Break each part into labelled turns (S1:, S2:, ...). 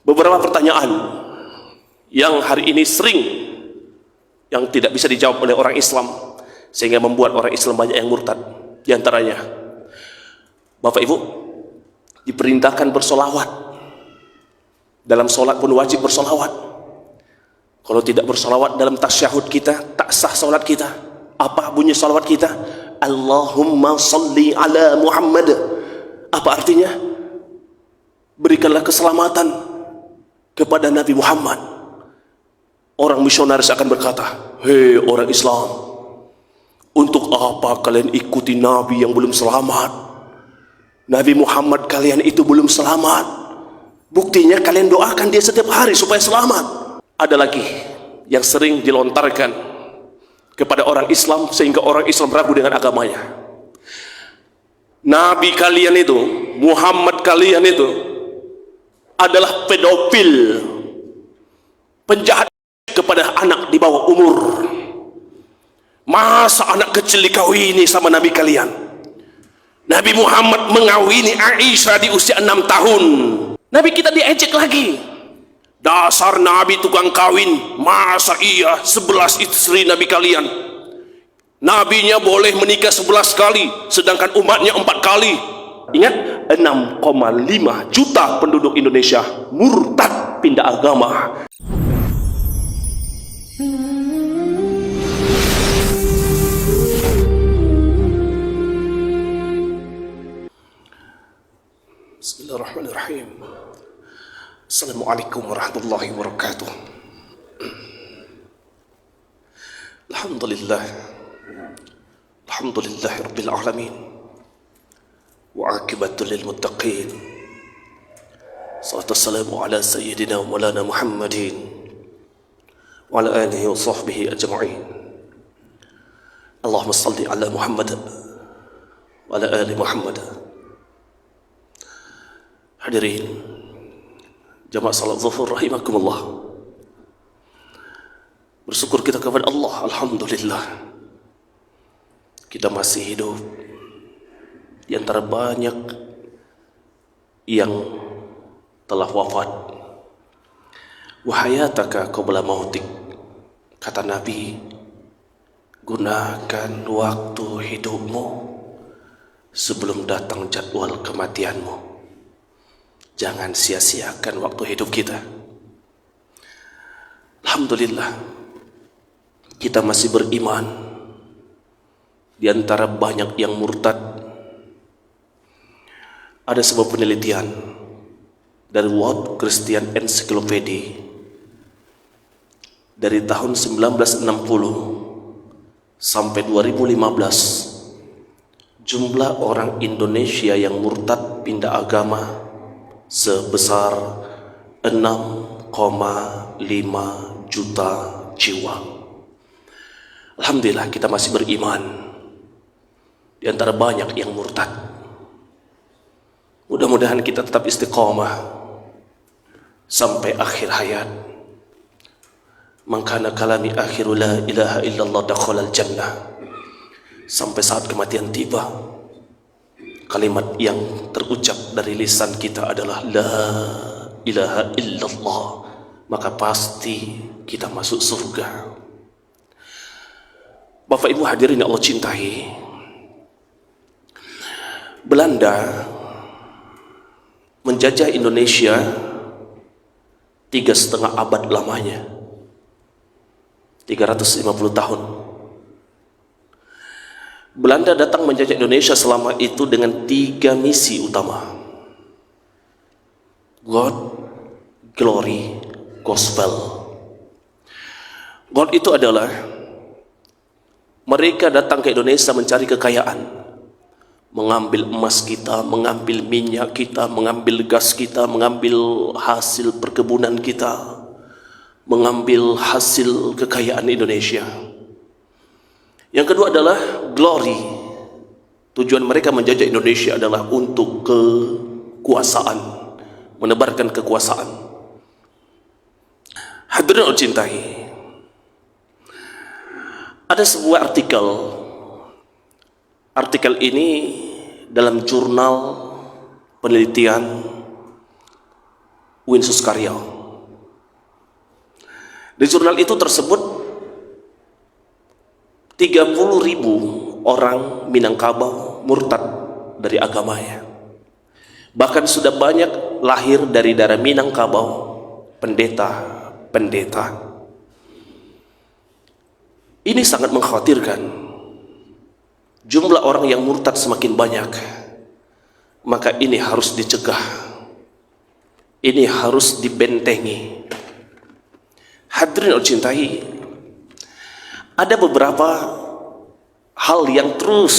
S1: beberapa pertanyaan yang hari ini sering yang tidak bisa dijawab oleh orang Islam, sehingga membuat orang Islam banyak yang murtad. Di antaranya, Bapak Ibu, diperintahkan bersolawat. Dalam solat pun wajib bersolawat. Kalau tidak bersolawat dalam tasyahud kita, tak sah solat kita. Apa bunyi solawat kita? Allahumma salli ala Muhammad. Apa artinya? Berikanlah keselamatan kepada Nabi Muhammad. Orang misionaris akan berkata, hei orang Islam, untuk apa kalian ikuti Nabi yang belum selamat? Nabi Muhammad kalian itu belum selamat. Buktinya kalian doakan dia setiap hari supaya selamat. Ada lagi yang sering dilontarkan kepada orang Islam sehingga orang Islam ragu dengan agamanya. Nabi kalian itu, Muhammad kalian itu adalah pedofil, penjahat kepada anak di bawah umur. Masa anak kecil dikawini sama Nabi kalian? Nabi Muhammad mengawini Aisyah di usia 6 tahun. Nabi kita diejek lagi. Dasar Nabi tukang kawin. Masa iya 11 istri Nabi kalian? Nabinya boleh menikah 11 kali, sedangkan umatnya 4 kali. Ingat, 6,5 juta penduduk Indonesia murtad, pindah agama. Bismillahirrahmanirrahim. Assalamualaikum warahmatullahi wabarakatuh. Alhamdulillah, alhamdulillahi rabbil alamin, wa aqibatul lil muttaqin. Salatu wassalamu ala sayyidina wa maulana Muhammadin wa ala alihi wa sahbihi ajma'in. Allahumma salli ala Muhammad wa ala ali Muhammad. Hadirin jamaah salat zuhur rahimakumullah. Bersyukur kita kepada Allah, alhamdulillah. Kita masih hidup di antara banyak yang telah wafat. Wa hayataka qabla mautik, kata Nabi, gunakan waktu hidupmu sebelum datang jadwal kematianmu. Jangan sia-siakan waktu hidup kita. Alhamdulillah, kita masih beriman. Di antara banyak yang murtad, ada sebuah penelitian dari World Christian Encyclopedia dari tahun 1960 sampai 2015, jumlah orang Indonesia yang murtad pindah agama sebesar 6,5 juta jiwa. Alhamdulillah kita masih beriman di antara banyak yang murtad. Mudah-mudahan kita tetap istiqamah sampai akhir hayat. Man kana kalami akhiru la ilaha illallah dakhalal jannah. Sampai saat kematian tiba, kalimat yang terucap dari lisan kita adalah la ilaha illallah, maka pasti kita masuk surga. Bapak Ibu hadirin yang Allah cintai, Belanda menjajah Indonesia 3,5 abad lamanya, 350 tahun. Belanda datang menjajah Indonesia selama itu dengan 3 misi utama: God, Glory, Gospel. God itu adalah mereka datang ke Indonesia mencari kekayaan, mengambil emas kita, mengambil minyak kita, mengambil gas kita, mengambil hasil perkebunan kita, mengambil hasil kekayaan Indonesia. Yang kedua adalah glory. Tujuan mereka menjajah Indonesia adalah untuk kekuasaan, menebarkan kekuasaan. Hadirin cintai, ada sebuah artikel ini dalam jurnal penelitian UIN Suskaryo. Di jurnal itu tersebut 30.000 orang Minangkabau murtad dari agamanya. Bahkan sudah banyak lahir dari daerah Minangkabau pendeta-pendeta. Ini sangat mengkhawatirkan. Jumlah orang yang murtad semakin banyak. Maka ini harus dicegah. Ini harus dibentengi. Hadirin Allah cintai, ada beberapa hal yang terus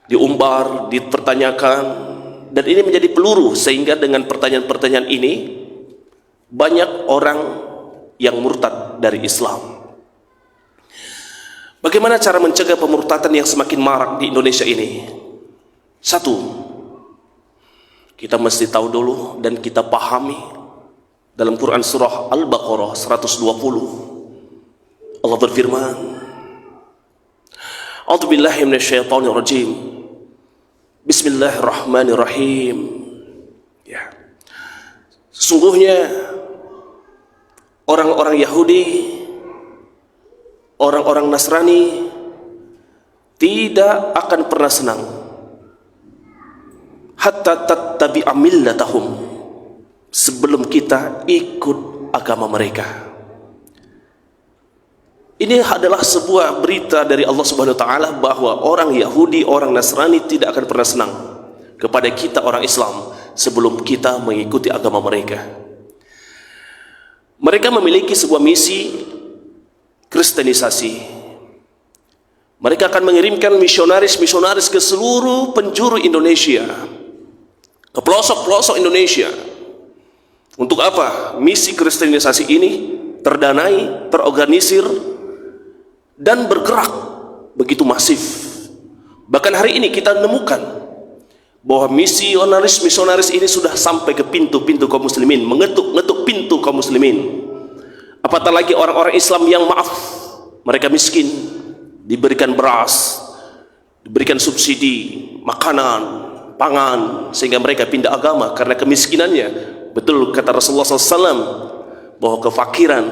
S1: diumbar, dipertanyakan, dan ini menjadi peluru, sehingga dengan pertanyaan-pertanyaan ini banyak orang yang murtad dari Islam. Bagaimana cara mencegah pemurtadan yang semakin marak di Indonesia ini? Satu, kita mesti tahu dulu dan kita pahami dalam Quran surah Al-Baqarah 120 Allah berfirman, A'udzubillahi minasyaitonirrajim. Bismillahirrahmanirrahim. Ya. Sesungguhnya orang-orang Yahudi, orang-orang Nasrani tidak akan pernah senang hatta tattabi'a millatahum, sebelum kita ikut agama mereka. Ini adalah sebuah berita dari Allah Subhanahu wa taala bahwa orang Yahudi, orang Nasrani tidak akan pernah senang kepada kita orang Islam sebelum kita mengikuti agama mereka. Mereka memiliki sebuah misi kristenisasi. Mereka akan mengirimkan misionaris-misionaris ke seluruh penjuru Indonesia, ke pelosok-pelosok Indonesia. Untuk apa? Misi kristenisasi ini terdanai, terorganisir, dan bergerak begitu masif. Bahkan hari ini kita menemukan bahwa misionaris-misionaris ini sudah sampai ke pintu-pintu kaum muslimin, mengetuk-ngetuk pintu kaum muslimin. Apatah lagi orang-orang Islam yang maaf, mereka miskin, diberikan beras, diberikan subsidi, makanan, pangan, sehingga mereka pindah agama karena kemiskinannya. Betul kata Rasulullah SAW bahwa kefakiran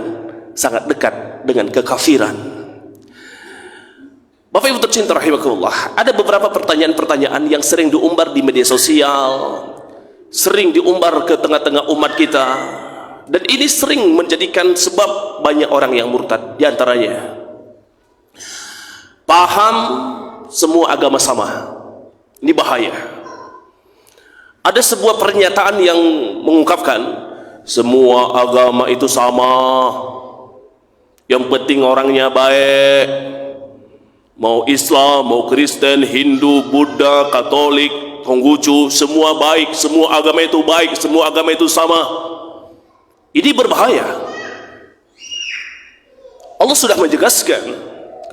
S1: sangat dekat dengan kekafiran. Bapak Ibu tercinta rahimakumullah, ada beberapa pertanyaan-pertanyaan yang sering diumbar di media sosial, sering diumbar ke tengah-tengah umat kita, dan ini sering menjadikan sebab banyak orang yang murtad. Di antaranya, paham semua agama sama. Ini bahaya. Ada sebuah pernyataan yang mengungkapkan semua agama itu sama, yang penting orangnya baik. Mau Islam, mau Kristen, Hindu, Buddha, Katolik, Konghucu, semua baik, semua agama itu baik, semua agama itu sama. Ini berbahaya. Allah sudah menjelaskan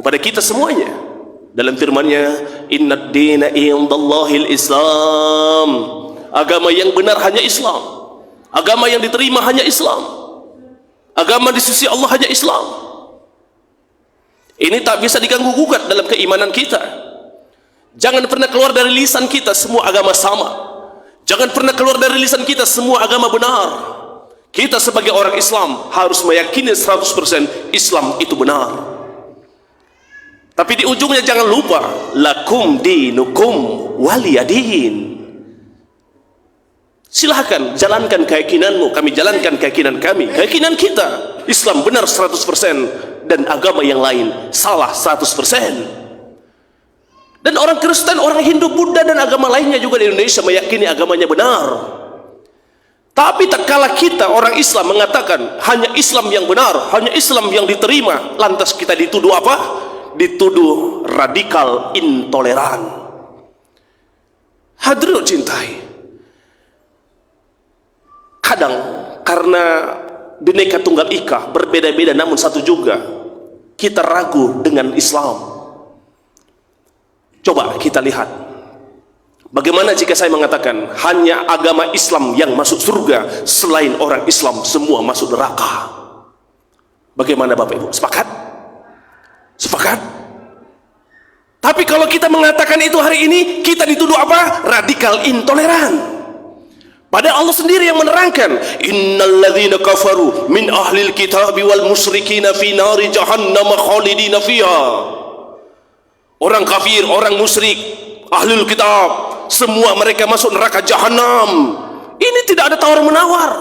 S1: kepada kita semuanya dalam firman-Nya, Innad dina indallahil Islam. Agama yang benar hanya Islam. Agama yang diterima hanya Islam. Agama di sisi Allah hanya Islam. Ini tak bisa diganggu gugat dalam keimanan kita. Jangan pernah keluar dari lisan kita semua agama sama. Jangan pernah keluar dari lisan kita semua agama benar. Kita sebagai orang Islam harus meyakini 100% Islam itu benar. Tapi di ujungnya jangan lupa, lakum dinukum waliyadin. Silahkan jalankan keyakinanmu, kami jalankan keyakinan kami. Keyakinan kita Islam benar 100% dan agama yang lain salah 100%. Dan orang Kristen, orang Hindu, Buddha dan agama lainnya juga di Indonesia meyakini agamanya benar. Tapi tak kala kita orang Islam mengatakan hanya Islam yang benar, hanya Islam yang diterima, lantas kita dituduh apa? Dituduh radikal intoleran. Hadirin cintai, kadang karena Bhinneka Tunggal Ika berbeda-beda namun satu juga, kita ragu dengan Islam. Coba kita lihat, bagaimana jika saya mengatakan hanya agama Islam yang masuk surga, selain orang Islam semua masuk neraka? Bagaimana Bapak Ibu? Sepakat? Sepakat? Tapi kalau kita mengatakan itu hari ini, kita dituduh apa? Radikal intoleran. Padahal Allah sendiri yang menerangkan, innal ladzina kafaru min ahlil kitabi wal musyrikina fi nari jahannam khalidina fiha. Orang kafir, orang musyrik, ahlul kitab, semua mereka masuk neraka jahanam. Ini tidak ada tawar-menawar.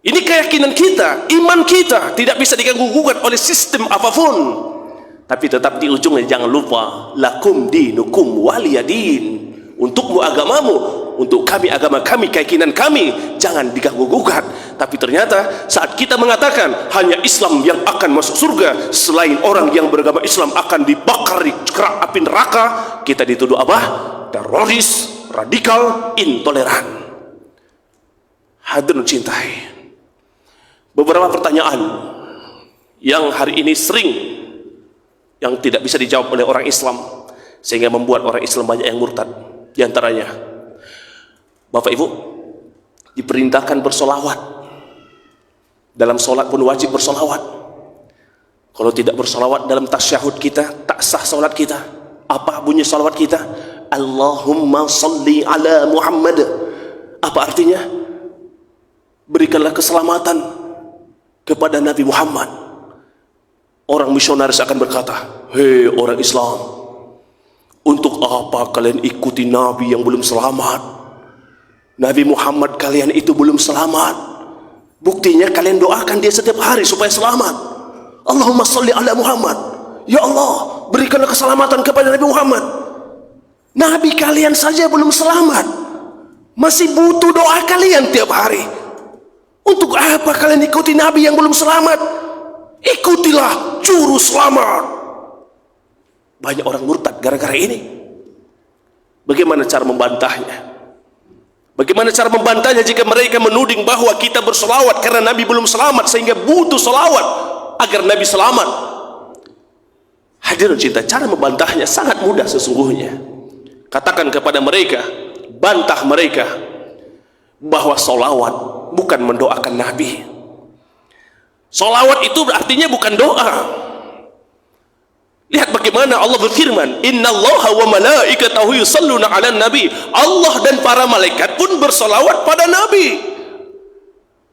S1: Ini keyakinan kita, iman kita tidak bisa diganggu-gugat oleh sistem apapun. Tapi tetap di ujungnya jangan lupa, lakum dinukum waliyadin. Untukmu agamamu, untuk kami agama kami, keyakinan kami, jangan diganggu-gugat. Tapi ternyata saat kita mengatakan hanya Islam yang akan masuk surga, selain orang yang beragama Islam akan dibakar di kerak api neraka, kita dituduh apa? Teroris, radikal, intoleran. Hadirin cintai, beberapa pertanyaan yang hari ini sering yang tidak bisa dijawab oleh orang Islam, sehingga membuat orang Islam banyak yang murtad. Di antaranya, Bapak Ibu, diperintahkan bersolawat. Dalam solat pun wajib bersolawat. Kalau tidak bersolawat dalam tasyahud kita, tak sah solat kita. Apa bunyi solawat kita? Allahumma salli ala Muhammad. Apa artinya? Berikanlah keselamatan kepada Nabi Muhammad. Orang misionaris akan berkata, hei orang Islam, untuk apa kalian ikuti Nabi yang belum selamat? Nabi Muhammad kalian itu belum selamat. Buktinya kalian doakan dia setiap hari supaya selamat. Allahumma salli ala Muhammad. Ya Allah, berikanlah keselamatan kepada Nabi Muhammad. Nabi kalian saja belum selamat, masih butuh doa kalian tiap hari. Untuk apa kalian ikuti Nabi yang belum selamat? Ikutilah juru selamat. Banyak orang murtad gara-gara ini. Bagaimana cara membantahnya? Bagaimana cara membantahnya jika mereka menuding bahwa kita bersolawat karena Nabi belum selamat, sehingga butuh solawat agar Nabi selamat? Hadirin cinta, cara membantahnya sangat mudah sesungguhnya. Katakan kepada mereka, bantah mereka bahwa solawat bukan mendoakan Nabi. Solawat itu artinya bukan doa. Lihat bagaimana Allah berfirman, innallaha wa malaikatahu yusalluna 'alan nabi. Allah dan para malaikat pun bersolawat pada Nabi.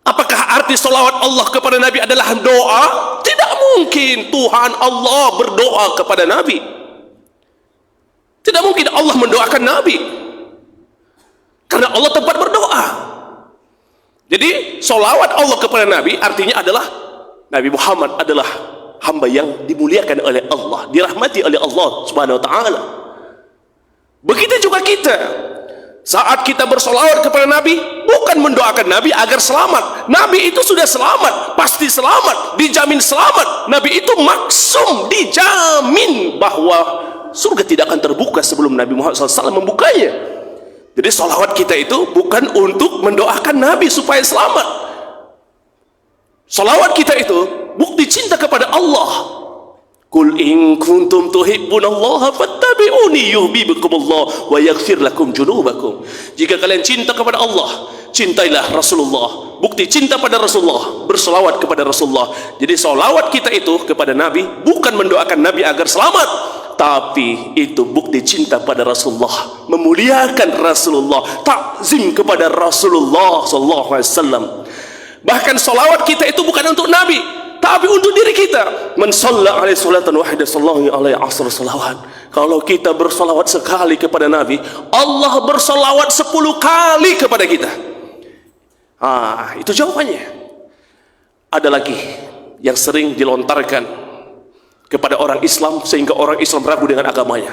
S1: Apakah arti solawat Allah kepada Nabi adalah doa? Tidak mungkin Tuhan Allah berdoa kepada Nabi. Tidak mungkin Allah mendoakan Nabi, karena Allah tempat berdoa. Jadi solawat Allah kepada Nabi artinya adalah Nabi Muhammad adalah hamba yang dimuliakan oleh Allah, dirahmati oleh Allah Subhanahu wa taala. Begitu juga kita, saat kita bersolawat kepada Nabi, bukan mendoakan Nabi agar selamat. Nabi itu sudah selamat, pasti selamat, dijamin selamat. Nabi itu maksum, dijamin bahwa surga tidak akan terbuka sebelum Nabi Muhammad SAW membukanya. Jadi solawat kita itu bukan untuk mendoakan Nabi supaya selamat. Solawat kita itu bukti cinta kepada Allah. Qul in kuntum tuhibbunallaha fattabi'uni yuhibbukumullah wa yaghfir lakum dzunubakum. Jika kalian cinta kepada Allah, cintailah Rasulullah. Bukti cinta pada Rasulullah, bersolawat kepada Rasulullah. Jadi solawat kita itu kepada Nabi bukan mendoakan Nabi agar selamat, tapi itu bukti cinta pada Rasulullah, memuliakan Rasulullah, takzim kepada Rasulullah sallallahu alaihi wasallam. Bahkan solawat kita itu bukan untuk Nabi, tapi untuk diri kita. Man shalla alaihi salatan wahidah sallallahu alaihi asr salawat. Kalau kita bersolawat sekali kepada Nabi, Allah bersolawat 10 kali kepada kita. Itu jawabannya. Ada lagi yang sering dilontarkan kepada orang Islam sehingga orang Islam ragu dengan agamanya.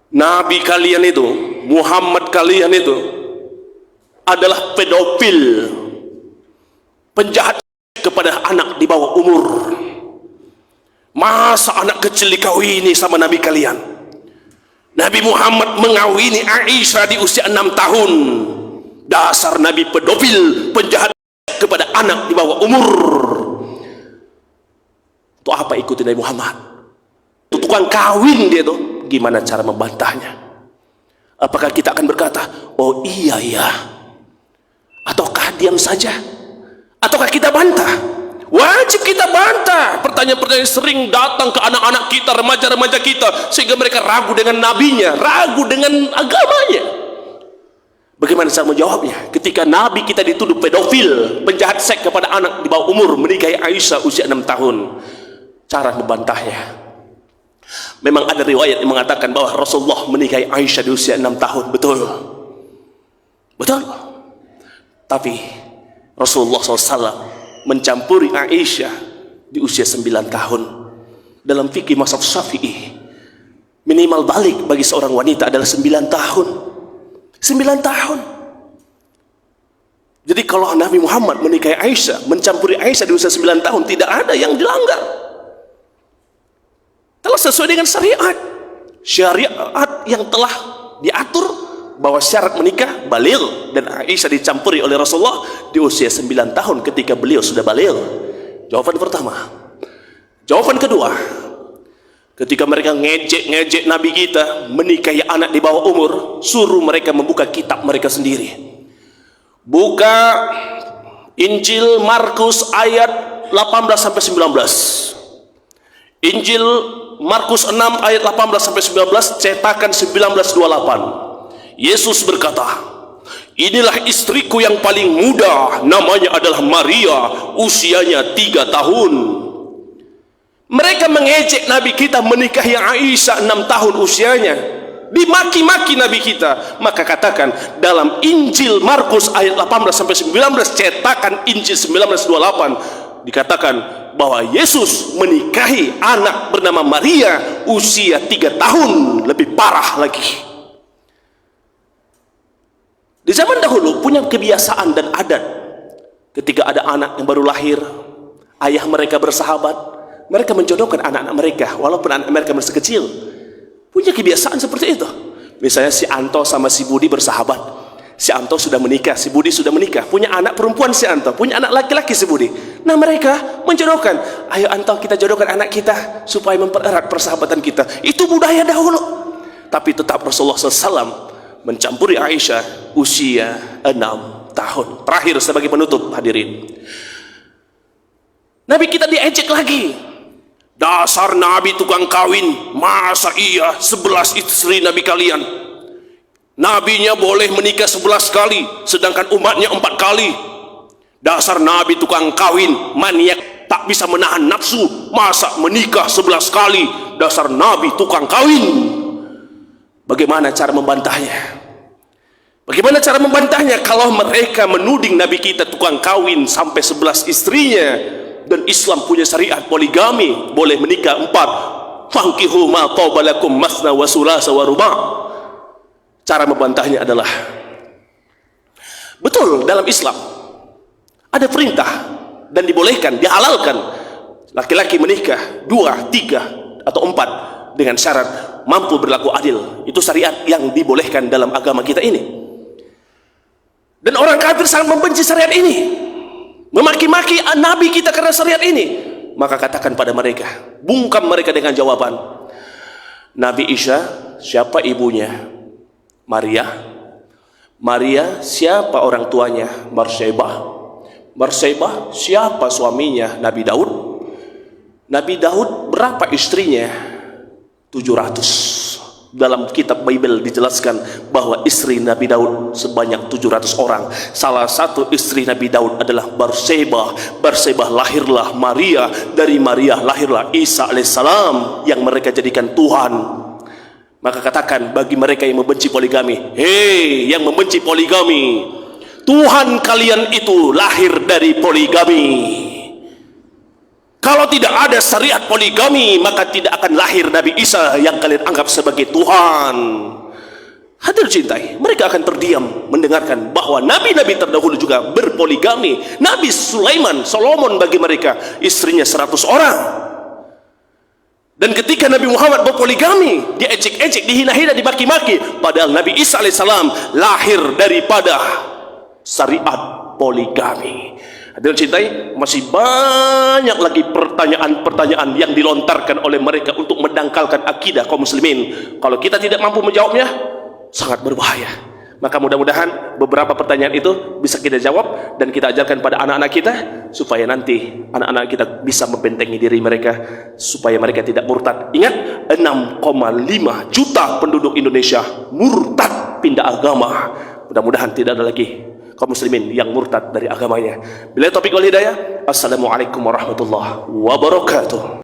S1: Nabi kalian itu, Muhammad kalian itu adalah pedofil, penjahat kepada anak di bawah umur. Masa anak kecil dikawini sama Nabi kalian? Nabi Muhammad mengawini Aisyah di usia 6 tahun. Dasar Nabi pedofil, penjahat kepada anak di bawah umur. Itu apa ikuti Nabi Muhammad? Itu tukang kawin dia tuh. Gimana cara membantahnya? Apakah kita akan berkata, oh iya ya, ataukah diam saja? Ataukah kita bantah? Wajib kita bantah. Pertanyaan-pertanyaan sering datang ke anak-anak kita, remaja-remaja kita, sehingga mereka ragu dengan nabinya, ragu dengan agamanya. Bagaimana cara menjawabnya? Ketika Nabi kita dituduh pedofil, penjahat seks kepada anak di bawah umur, menikahi Aisyah usia 6 tahun. Cara membantahnya. Memang ada riwayat yang mengatakan bahwa Rasulullah menikahi Aisyah di usia 6 tahun. Betul. Betul. Tapi Rasulullah SAW mencampuri Aisyah di usia 9 tahun. Dalam fikih mazhab Syafi'i, minimal balik bagi seorang wanita adalah 9 tahun. 9 tahun. Jadi kalau Nabi Muhammad menikahi Aisyah, mencampuri Aisyah di usia 9 tahun, tidak ada yang dilanggar. Telah sesuai dengan syariat. Syariat yang telah diatur bahwa syarat menikah baligh, dan Aisyah dicampuri oleh Rasulullah di usia 9 tahun ketika beliau sudah baligh. Jawaban pertama. Jawaban kedua, ketika mereka ngejek Nabi kita menikahi anak di bawah umur, suruh mereka membuka kitab mereka sendiri. Buka Injil Markus ayat 18 sampai 19. Injil Markus 6 ayat 18 sampai 19, cetakan 1928. Yesus berkata, "Inilah istriku yang paling muda, namanya adalah Maria, usianya 3 tahun." Mereka mengejek Nabi kita menikahi Aisyah 6 tahun usianya, dimaki-maki Nabi kita. Maka katakan dalam Injil Markus ayat 18 sampai 19, cetakan Injil 1928, dikatakan bahwa Yesus menikahi anak bernama Maria usia 3 tahun. Lebih parah lagi, di zaman dahulu punya kebiasaan dan adat, ketika ada anak yang baru lahir, ayah mereka bersahabat, mereka menjodohkan anak-anak mereka walaupun anak mereka masih kecil. Punya kebiasaan seperti itu. Misalnya si Anto sama si Budi bersahabat, si Anto sudah menikah, si Budi sudah menikah, punya anak perempuan si Anto, punya anak laki-laki si Budi. Nah mereka menjodohkan, ayo Anto kita jodohkan anak kita supaya mempererat persahabatan kita. Itu budaya dahulu. Tapi tetap Rasulullah SAW mencampuri Aisyah usia 6 tahun. Terakhir sebagai penutup, hadirin, Nabi kita diejek lagi. Dasar Nabi tukang kawin, masa iya 11 istri Nabi kalian? Nabinya boleh menikah 11 kali, sedangkan umatnya 4 kali. Dasar Nabi tukang kawin, maniak, tak bisa menahan nafsu, masa menikah 11 kali? Dasar Nabi tukang kawin. Bagaimana cara membantahnya? Bagaimana cara membantahnya kalau mereka menuding Nabi kita tukang kawin sampai 11 istrinya? Dan Islam punya syariat poligami, boleh menikah 4. Fankihu ma taba lakum masna wa sulasa wa ruba'. Cara membantahnya adalah, betul dalam Islam ada perintah dan dibolehkan, dihalalkan laki-laki menikah 2, 3 atau 4 dengan syarat mampu berlaku adil. Itu syariat yang dibolehkan dalam agama kita ini. Dan orang kafir sangat membenci syariat ini, memaki-maki Nabi kita karena syariat ini. Maka katakan pada mereka, bungkam mereka dengan jawaban, Nabi Isa siapa ibunya? Maria. Maria siapa orang tuanya? Barsebah. Barsebah siapa suaminya? Nabi Daud. Nabi Daud berapa istrinya? 700. Dalam kitab Bible dijelaskan bahwa istri Nabi Daud sebanyak 700 orang. Salah satu istri Nabi Daud adalah Barsebah. Barsebah lahirlah Maria, dari Maria lahirlah Isa alaihissalam yang mereka jadikan Tuhan. Maka katakan bagi mereka yang membenci poligami, hei yang membenci poligami, Tuhan kalian itu lahir dari poligami. Kalau tidak ada syariat poligami, maka tidak akan lahir Nabi Isa yang kalian anggap sebagai Tuhan. Hadir cintai, mereka akan terdiam mendengarkan bahwa nabi-nabi terdahulu juga berpoligami. Nabi Sulaiman, Solomon bagi mereka istrinya 100 orang. Dan ketika Nabi Muhammad berpoligami, diejek-ejek, dihina-hina, dimaki-maki. Padahal Nabi Isa alaihissalam lahir daripada syariat poligami. Hadirin cintai, masih banyak lagi pertanyaan-pertanyaan yang dilontarkan oleh mereka untuk mendangkalkan akidah kaum muslimin. Kalau kita tidak mampu menjawabnya, sangat berbahaya. Maka mudah-mudahan beberapa pertanyaan itu bisa kita jawab dan kita ajarkan pada anak-anak kita, supaya nanti anak-anak kita bisa membentengi diri mereka, supaya mereka tidak murtad. Ingat, 6,5 juta penduduk Indonesia murtad, pindah agama. Mudah-mudahan tidak ada lagi kaum muslimin yang murtad dari agamanya. Bila taufiq wal hidayah, assalamualaikum warahmatullahi wabarakatuh.